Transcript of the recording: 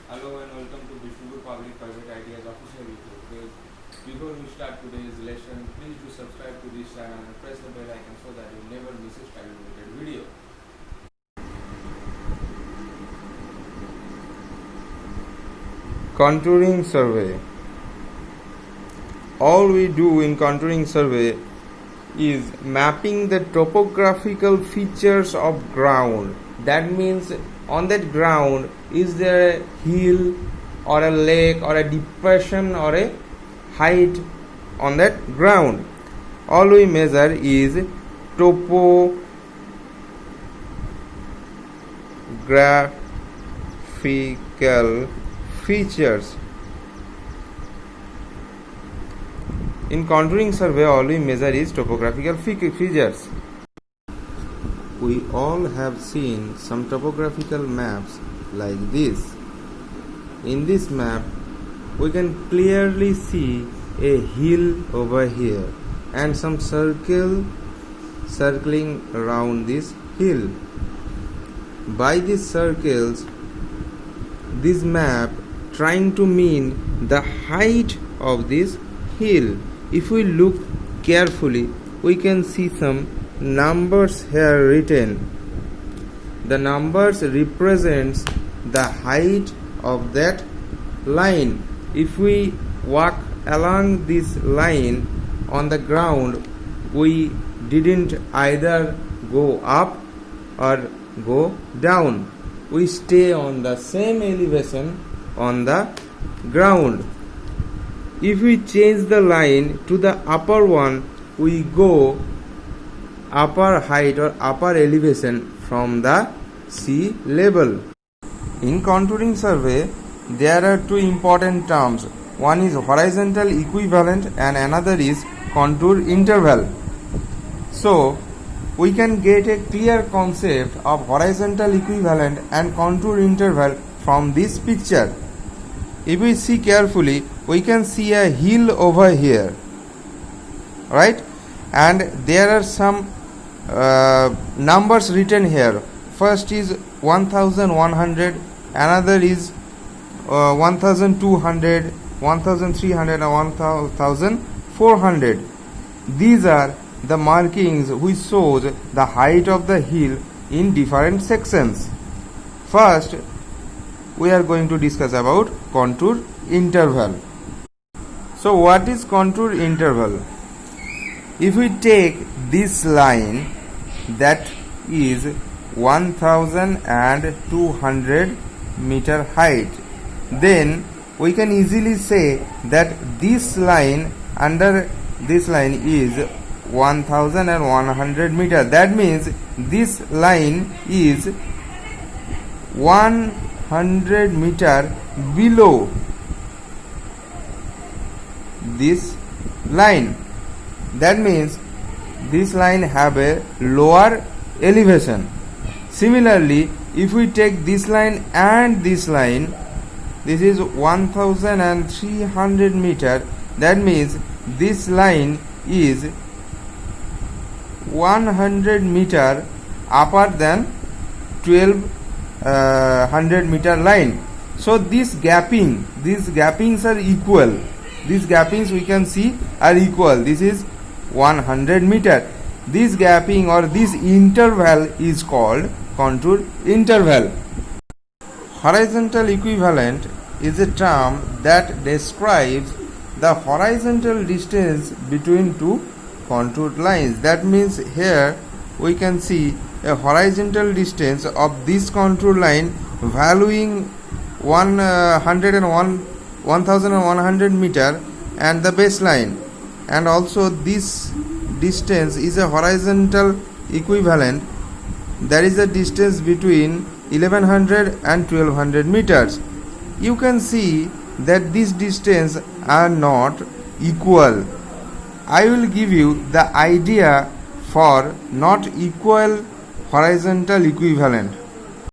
Hello and welcome to Vishnupur Public Private Ideas official YouTube page. Before we start today's lesson, please do subscribe to this channel and press the bell icon so that you never miss a study related video. Contouring survey. All we do in contouring survey is mapping the topographical features of ground. That means on that ground, is there a hill or a lake or a depression or a height on that ground? All we measure is topographical features. In contouring survey, all we measure is topographical features. We all have seen some topographical maps like this. In this map, we can clearly see a hill over here and some circling around this hill. By these circles, this map trying to mean the height of this hill. If we look carefully, we can see some numbers here written. The numbers represents the height of that line. If we walk along this line on the ground, we didn't either go up or go down. We stay on the same elevation on the ground. If we change the line to the upper one, we go upper height or upper elevation from the sea level. In contouring survey, there are two important terms. One is horizontal equivalent and another is contour interval. So, we can get a clear concept of horizontal equivalent and contour interval from this picture. If we see carefully, we can see a hill over here, right? And there are some numbers written here. First is 1100, another is 1200, 1300 and 1400. These are the markings which shows the height of the hill in different sections. First, we are going to discuss about contour interval. So what is contour interval? If we take this line that is 1200 meter height, then we can easily say that this line under this line is 1100 meter. That means this line is 100 meter below this line. That means this line have a lower elevation. Similarly, if we take this line and this line, this is 1300 meter. That means this line is 100 meter upper than 1200 meter line. So these gappings are equal. These gappings we can see are equal. This is 100 meter. This gapping or this interval is called contour interval. Horizontal equivalent is a term that describes the horizontal distance between two contoured lines. That means here we can see a horizontal distance of this contour line valuing 1100 meter and the baseline, and also this distance is a horizontal equivalent. There is a distance between 1100 and 1200 meters. You can see that this distance are not equal. I will give you the idea for not equal horizontal equivalent.